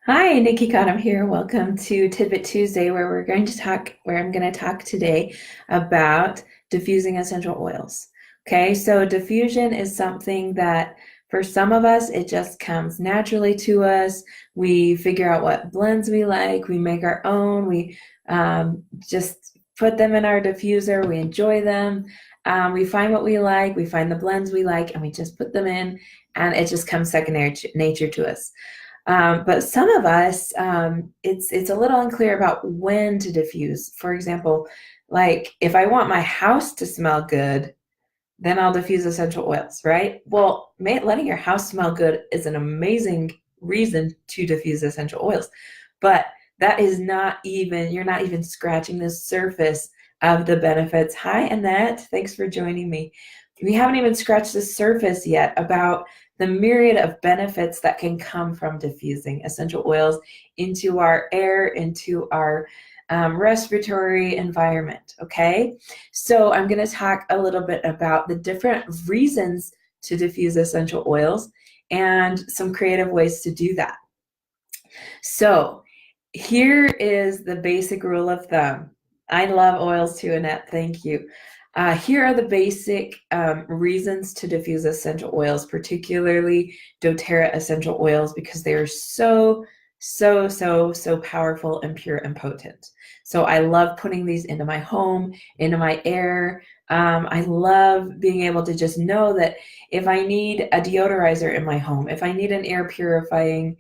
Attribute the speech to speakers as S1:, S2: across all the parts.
S1: Hi, Nikki Cottom here. Welcome to Tidbit Tuesday, where I'm going to talk today about diffusing essential oils. Okay, so diffusion is something that for some of us, it just comes naturally to us. We figure out what blends we like, we make our own, we just put them in our diffuser, we enjoy them. We find what we like, we find the blends we like, and we just put them in, and it just comes second nature to us. But some of us, it's a little unclear about when to diffuse. For example, like if I want my house to smell good, then I'll diffuse essential oils, right? Well, letting your house smell good is an amazing reason to diffuse essential oils, but that is not even, you're not even scratching the surface of the benefits. Hi, Annette. Thanks for joining me. We haven't even scratched the surface yet about the myriad of benefits that can come from diffusing essential oils into our air, into our respiratory environment. Okay, so I'm going to talk a little bit about the different reasons to diffuse essential oils and some creative ways to do that. So here is the basic rule of thumb. I love oils too, Annette. Thank you. Here are the basic reasons to diffuse essential oils, particularly doTERRA essential oils, because they are so powerful and pure and potent. So I love putting these into my home, into my air. I love being able to just know that if I need a deodorizer in my home, if I need an air purifying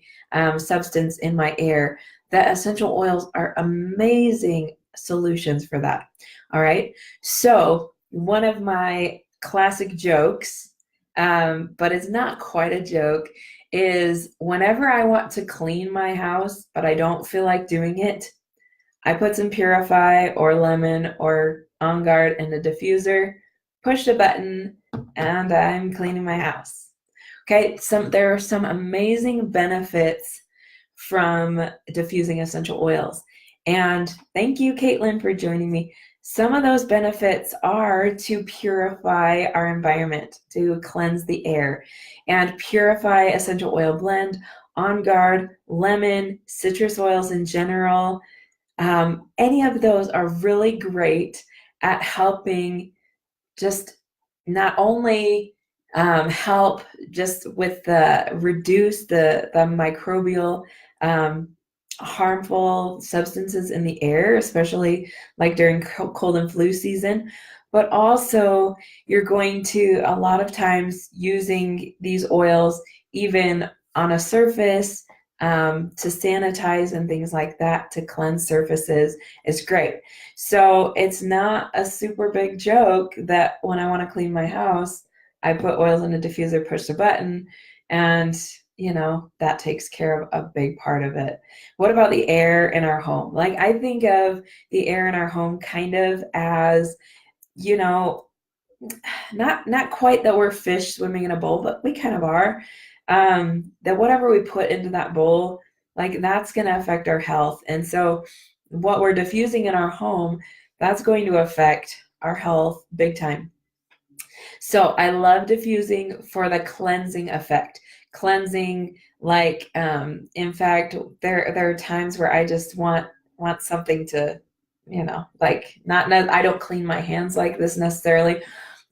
S1: substance in my air, that essential oils are amazing solutions for that. All right. So one of my classic jokes, but it's not quite a joke, is whenever I want to clean my house, but I don't feel like doing it, I put some Purify or lemon or On Guard in the diffuser, push the button, and I'm cleaning my house. Okay, there are some amazing benefits from diffusing essential oils. And thank you, Caitlin, for joining me. Some of those benefits are to purify our environment, to cleanse the air, and Purify essential oil blend, On Guard, lemon, citrus oils in general. Any of those are really great at helping just not only help just with the reduce the microbial harmful substances in the air, especially like during cold and flu season, but also you're going to a lot of times using these oils even on a surface to sanitize and things like that, to cleanse surfaces is great. So it's not a super big joke that when I want to clean my house, I put oils in a diffuser, push the button, and that takes care of a big part of it. What about the air in our home? Like, I think of the air in our home kind of as, you know, not quite that we're fish swimming in a bowl, but we kind of are. That whatever we put into that bowl, like that's going to affect our health. And so what we're diffusing in our home, that's going to affect our health big time. So I love diffusing for the cleansing effect. Cleansing, like, in fact, there are times where I just want something to, like not I don't clean my hands like this necessarily,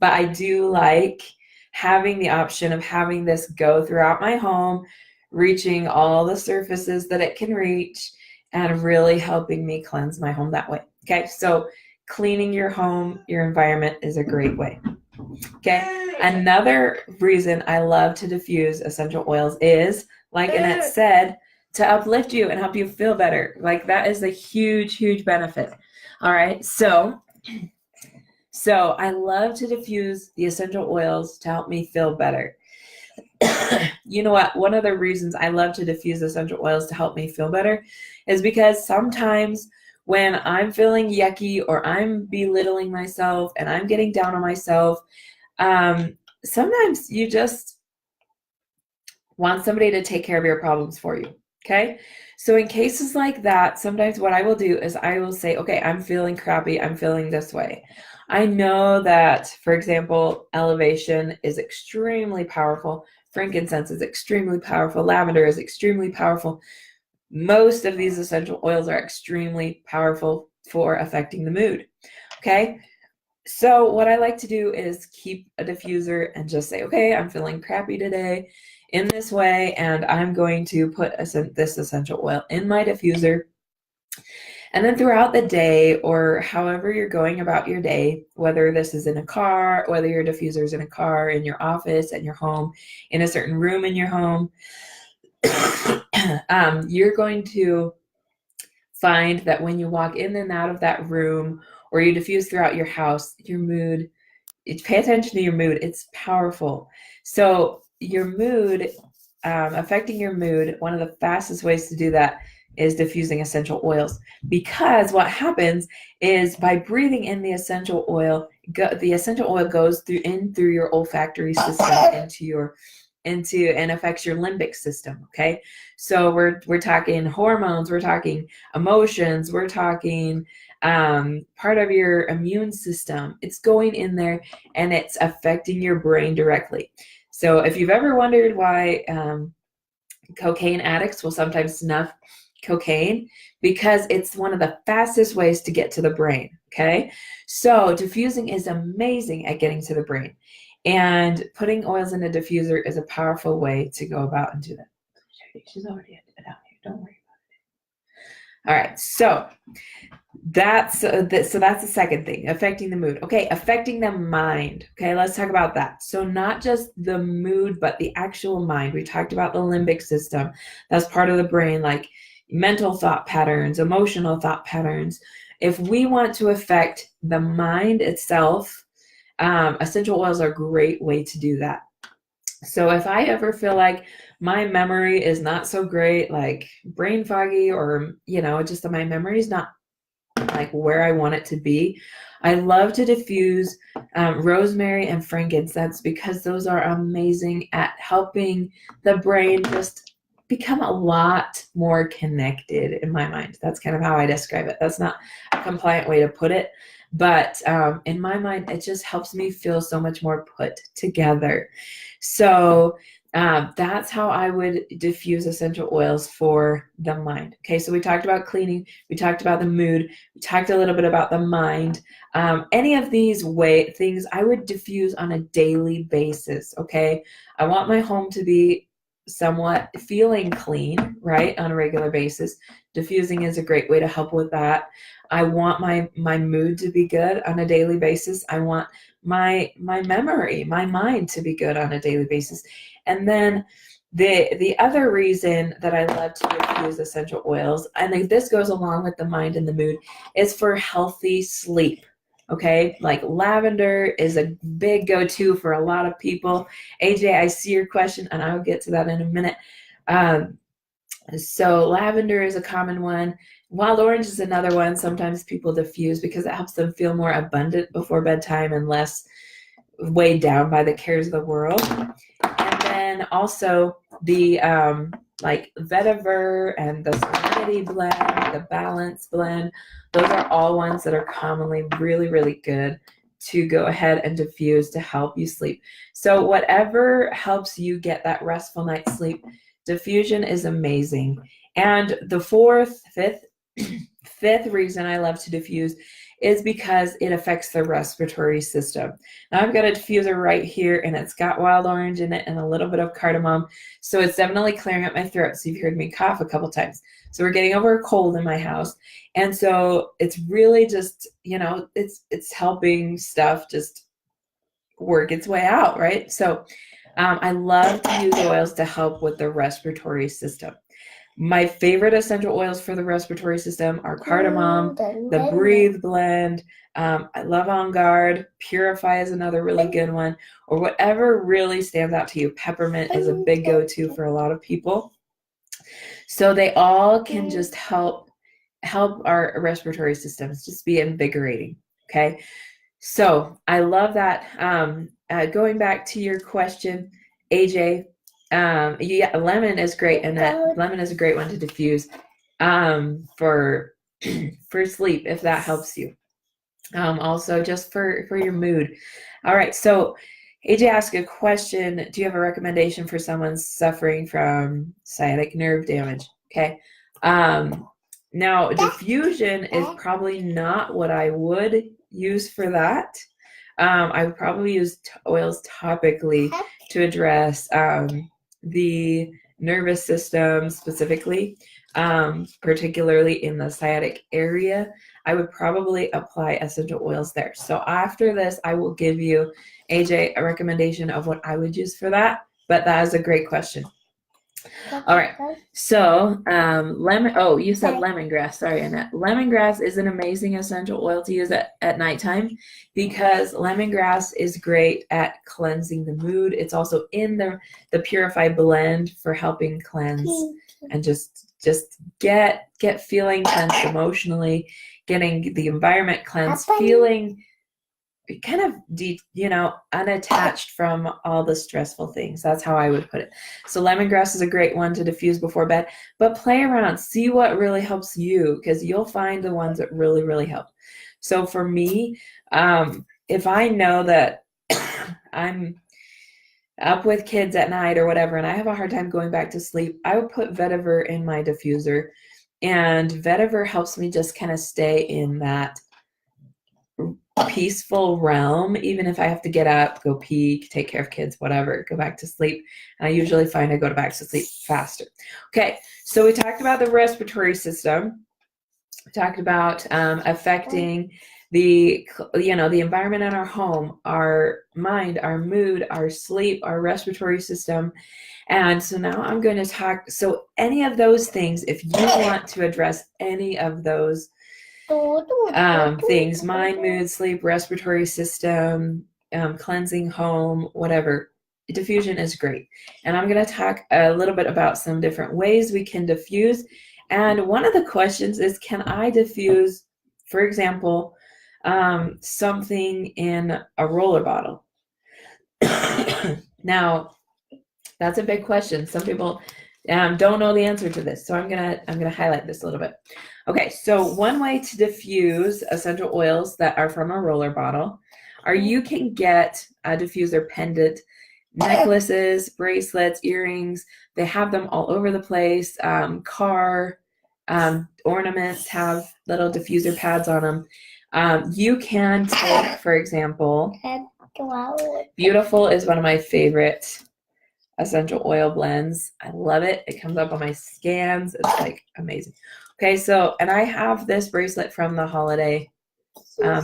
S1: but I do like having the option of having this go throughout my home, reaching all the surfaces that it can reach, and really helping me cleanse my home that way. Okay, so cleaning your home, your environment is a great way. Okay, another reason I love to diffuse essential oils is, like Annette said, to uplift you and help you feel better. Like that is a huge benefit. All right, so I love to diffuse the essential oils to help me feel better. You know what? One of the reasons I love to diffuse essential oils to help me feel better is because sometimes when I'm feeling yucky or I'm belittling myself and I'm getting down on myself, sometimes you just want somebody to take care of your problems for you. Okay. So in cases like that, sometimes what I will do is I will say, okay, I'm feeling crappy. I'm feeling this way. I know that, for example, elevation is extremely powerful. Frankincense is extremely powerful. Lavender is extremely powerful. Most of these essential oils are extremely powerful for affecting the mood. Okay. So what I like to do is keep a diffuser and just say, okay, I'm feeling crappy today in this way, and I'm going to put this essential oil in my diffuser. And then throughout the day, or however you're going about your day, whether this is in a car, whether your diffuser is in a car, in your office, at your home, in a certain room in your home, you're going to find that when you walk in and out of that room, or you diffuse throughout your house, your mood, pay attention to your mood. It's powerful. So your mood, affecting your mood, one of the fastest ways to do that is diffusing essential oils, because what happens is by breathing in the essential oil, the essential oil goes through your olfactory system and affects your limbic system. Okay, so we're talking hormones, we're talking emotions, we're talking part of your immune system. It's going in there and it's affecting your brain directly. So if you've ever wondered why cocaine addicts will sometimes snuff cocaine, because it's one of the fastest ways to get to the brain. Okay, so diffusing is amazing at getting to the brain, and putting oils in a diffuser is a powerful way to go about and do that. She's already down here, don't worry about it. All right, so that's the second thing, affecting the mood. Okay, affecting the mind. Okay, let's talk about that. So not just the mood, but the actual mind. We talked about the limbic system. That's part of the brain, like mental thought patterns, emotional thought patterns. If we want to affect the mind itself, essential oils are a great way to do that. So if I ever feel like my memory is not so great, like brain foggy, or just that my memory is not like where I want it to be, I love to diffuse rosemary and frankincense, because those are amazing at helping the brain just become a lot more connected in my mind. That's kind of how I describe it. That's not a compliant way to put it, but in my mind, it just helps me feel so much more put together. So that's how I would diffuse essential oils for the mind. Okay, so we talked about cleaning, we talked about the mood, we talked a little bit about the mind. Any of these things I would diffuse on a daily basis. Okay, I want my home to be somewhat feeling clean, right, on a regular basis. Diffusing is a great way to help with that. I want my mood to be good on a daily basis. I want my memory, my mind to be good on a daily basis. And then the other reason that I love to diffuse essential oils, and this goes along with the mind and the mood, is for healthy sleep. Okay, like lavender is a big go-to for a lot of people. AJ, I see your question, and I'll get to that in a minute. So lavender is a common one. Wild orange is another one. Sometimes people diffuse because it helps them feel more abundant before bedtime and less weighed down by the cares of the world. And then also the like vetiver and the serenity blend, the balance blend, those are all ones that are commonly really, really good to go ahead and diffuse to help you sleep. So whatever helps you get that restful night's sleep, diffusion is amazing. And the fifth reason I love to diffuse is because it affects the respiratory system. Now I've got a diffuser right here, and it's got wild orange in it and a little bit of cardamom. So it's definitely clearing up my throat. So you've heard me cough a couple times. So we're getting over a cold in my house. And so it's really just, it's helping stuff just work its way out, right? So I love to use oils to help with the respiratory system. My favorite essential oils for the respiratory system are cardamom, the Breathe blend, I love On Guard, Purify is another really good one, or whatever really stands out to you. Peppermint is a big go-to for a lot of people. So they all can just help our respiratory systems just be invigorating. Okay, so I love that. Going back to your question, AJ, yeah, lemon is great, and that lemon is a great one to diffuse for sleep, if that helps you. Also just for your mood. All right, so AJ asked a question. Do you have a recommendation for someone suffering from sciatic nerve damage? Okay, Now, diffusion is probably not what I would use for that. I would probably use oils topically to address the nervous system specifically, particularly in the sciatic area. I would probably apply essential oils there. So after this, I will give you, AJ, a recommendation of what I would use for that. But that is a great question. All right. So lemon. Oh, you said lemongrass. Sorry, Annette. Lemongrass is an amazing essential oil to use at nighttime because lemongrass is great at cleansing the mood. It's also in the Purify blend for helping cleanse and just get feeling cleansed emotionally, getting the environment cleansed, feeling kind of unattached from all the stressful things. That's how I would put it. So lemongrass is a great one to diffuse before bed, but play around, see what really helps you, because you'll find the ones that really, really help. So for me, if I know that I'm up with kids at night or whatever, and I have a hard time going back to sleep, I would put vetiver in my diffuser, and vetiver helps me just kind of stay in that peaceful realm, even if I have to get up, go pee, take care of kids, whatever, go back to sleep. And I usually find I go back to sleep faster. Okay, so we talked about the respiratory system. We talked about affecting the environment in our home, our mind, our mood, our sleep, our respiratory system. And so now I'm going to talk, so any of those things, if you want to address any of those things, mind, mood, sleep, respiratory system, cleansing home, whatever, diffusion is great. And I'm going to talk a little bit about some different ways we can diffuse. And one of the questions is, can I diffuse, for example, something in a roller bottle? Now, that's a big question. Some people don't know the answer to this, so I'm gonna highlight this a little bit. Okay, so one way to diffuse essential oils that are from a roller bottle are you can get a diffuser pendant, necklaces, bracelets, earrings. They have them all over the place. Car ornaments have little diffuser pads on them. You can take, for example, Beautiful is one of my favorite essential oil blends. I love it. It comes up on my scans. It's like amazing. Okay, so, and I have this bracelet from the holiday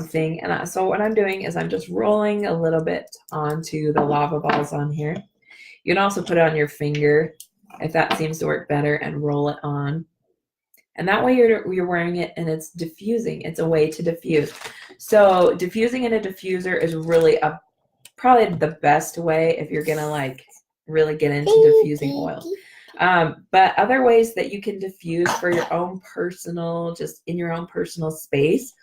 S1: thing. And so what I'm doing is I'm just rolling a little bit onto the lava balls on here. You can also put it on your finger if that seems to work better and roll it on. And that way you're wearing it and it's diffusing. It's a way to diffuse. So diffusing in a diffuser is really probably the best way if you're gonna like really get into diffusing oil. But other ways that you can diffuse for your own personal, just in your own personal space,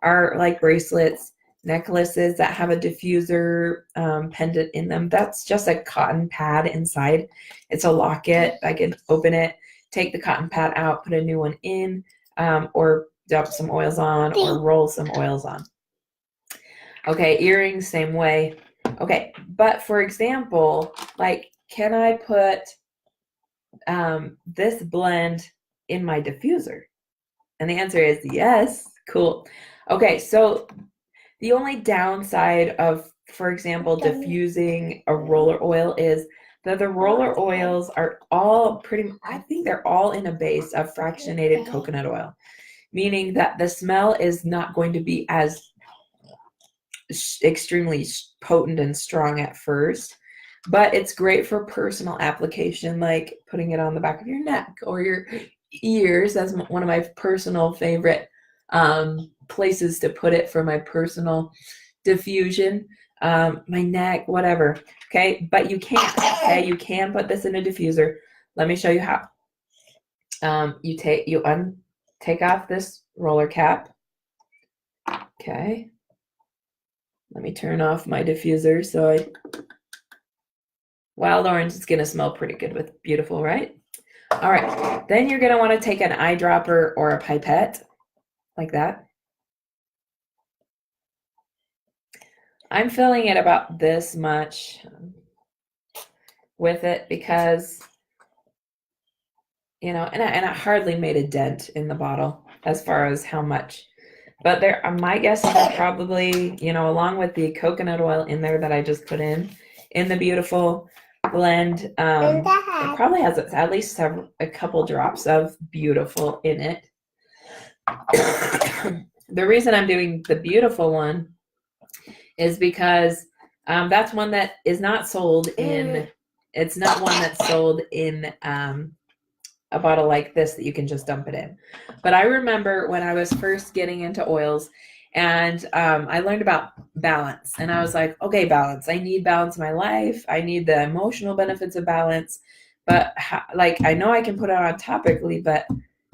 S1: are like bracelets, necklaces that have a diffuser pendant in them. That's just a cotton pad inside. It's a locket. I can open it, take the cotton pad out, put a new one in, or dump some oils on or roll some oils on. Okay, earrings, same way. Okay, but for example, like, can I put this blend in my diffuser? And the answer is yes. Cool. Okay, so the only downside of, for example, diffusing a roller oil is that the roller oils are all I think they're all in a base of fractionated coconut oil, meaning that the smell is not going to be as extremely potent and strong at first, but it's great for personal application, like putting it on the back of your neck or your ears. That's one of my personal favorite places to put it for my personal diffusion. My neck, whatever. Okay, but you can't. Okay, you can put this in a diffuser. Let me show you how. You take off this roller cap. Okay. Let me turn off my diffuser so Wild Orange is going to smell pretty good with Beautiful, right? All right. Then you're going to want to take an eyedropper or a pipette like that. I'm filling it about this much with it because you know, and I hardly made a dent in the bottle as far as how much. But there, my guess is there's probably, you know, along with the coconut oil in there that I just put in the beautiful blend, it probably has at least a couple drops of beautiful in it. The reason I'm doing the beautiful one is because that's one that is not sold in, it's not one that's sold in a bottle like this that you can just dump it in. But I remember when I was first getting into oils and I learned about balance, and I was like, okay, balance. I need balance in my life. I need the emotional benefits of balance. But like, I know I can put it on topically, but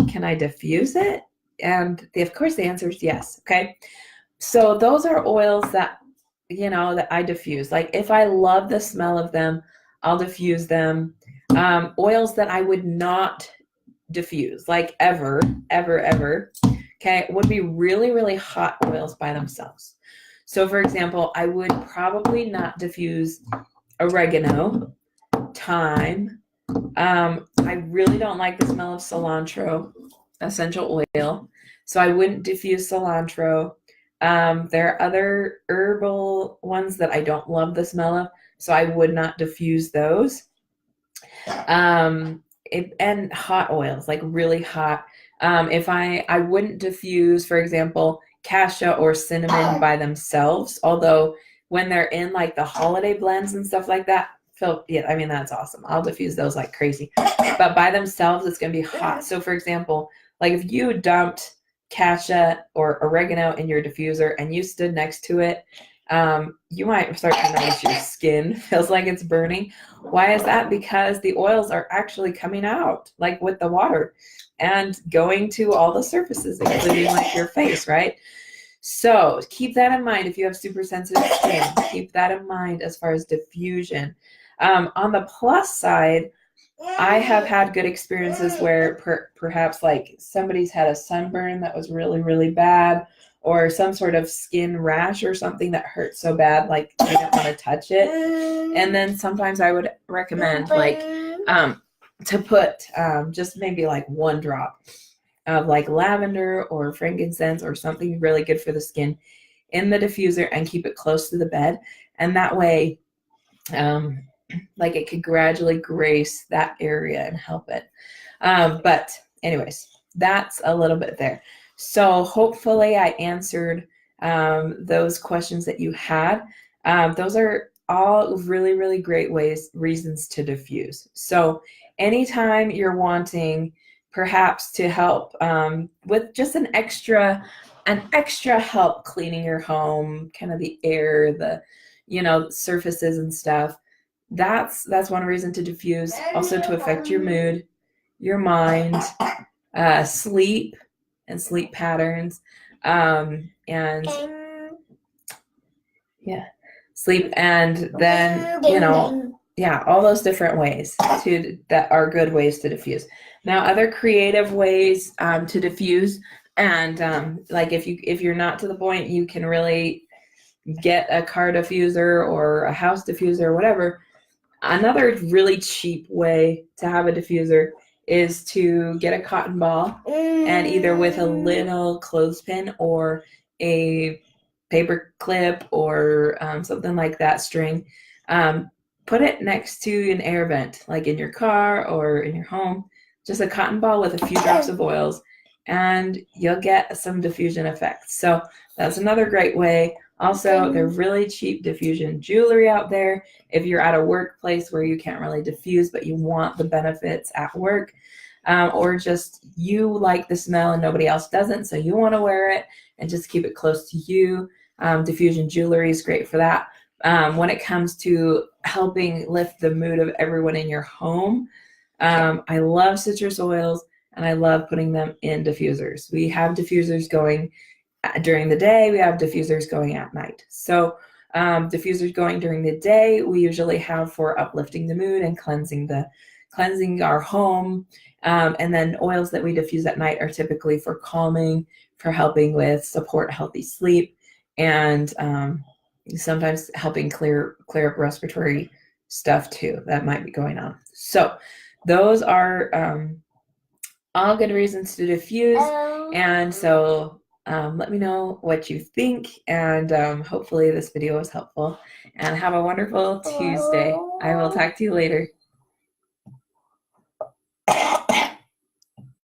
S1: can I diffuse it? And of course the answer is yes. Okay. So those are oils that, you know, that I diffuse. Like if I love the smell of them, I'll diffuse them. Oils that I would not diffuse, like ever, okay, would be really, really hot oils by themselves. So for example, I would probably not diffuse oregano, thyme. I really don't like the smell of cilantro, essential oil. So I wouldn't diffuse cilantro. There are other herbal ones that I don't love the smell of, so I would not diffuse those. And hot oils, like really hot. If I wouldn't diffuse, for example, cassia or cinnamon by themselves, although when they're in like the holiday blends and stuff like that, yeah, I mean, that's awesome. I'll diffuse those like crazy. But by themselves, it's going to be hot. So for example, like if you dumped cassia or oregano in your diffuser and you stood next to it, you might start to notice your skin feels like it's burning. Why is that? Because the oils are actually coming out like with the water and going to all the surfaces, including like your face, right? So keep that in mind. If you have super sensitive skin, keep that in mind as far as diffusion. On the plus side, I have had good experiences where perhaps like somebody's had a sunburn that was really, really bad, or some sort of skin rash or something that hurts so bad, like you don't want to touch it. And then sometimes I would recommend like to put just maybe like one drop of like lavender or frankincense or something really good for the skin in the diffuser and keep it close to the bed. And that way, like it could gradually grace that area and help it. But anyways, that's a little bit there. So hopefully I answered those questions that you had. Those are all really, really great reasons to diffuse. So anytime you're wanting perhaps to help with just an extra help cleaning your home, kind of the air, the, you know, surfaces and stuff, that's one reason to diffuse. Also to affect your mood, your mind, sleep and sleep patterns, and yeah, sleep, and then, you know, yeah, all those different ways that are good ways to diffuse. Now, other creative ways to diffuse, and like if you're not to the point you can really get a car diffuser or a house diffuser or whatever, another really cheap way to have a diffuser is to get a cotton ball and either with a little clothespin or a paper clip or something like that, string, put it next to an air vent, like in your car or in your home, just a cotton ball with a few drops of oils, and you'll get some diffusion effects. So that's another great way. Also, there's really cheap diffusion jewelry out there. If you're at a workplace where you can't really diffuse, but you want the benefits at work, or just you like the smell and nobody else doesn't, so you want to wear it and just keep it close to you, diffusion jewelry is great for that. When it comes to helping lift the mood of everyone in your home, I love citrus oils and I love putting them in diffusers. We have diffusers going during the day, we have diffusers going at night. So diffusers going during the day, we usually have for uplifting the mood and cleansing our home. And then oils that we diffuse at night are typically for calming, for helping with support healthy sleep, and sometimes helping clear up respiratory stuff too that might be going on. So those are all good reasons to diffuse. And so let me know what you think, and hopefully this video was helpful. And have a wonderful Tuesday. I will talk to you later.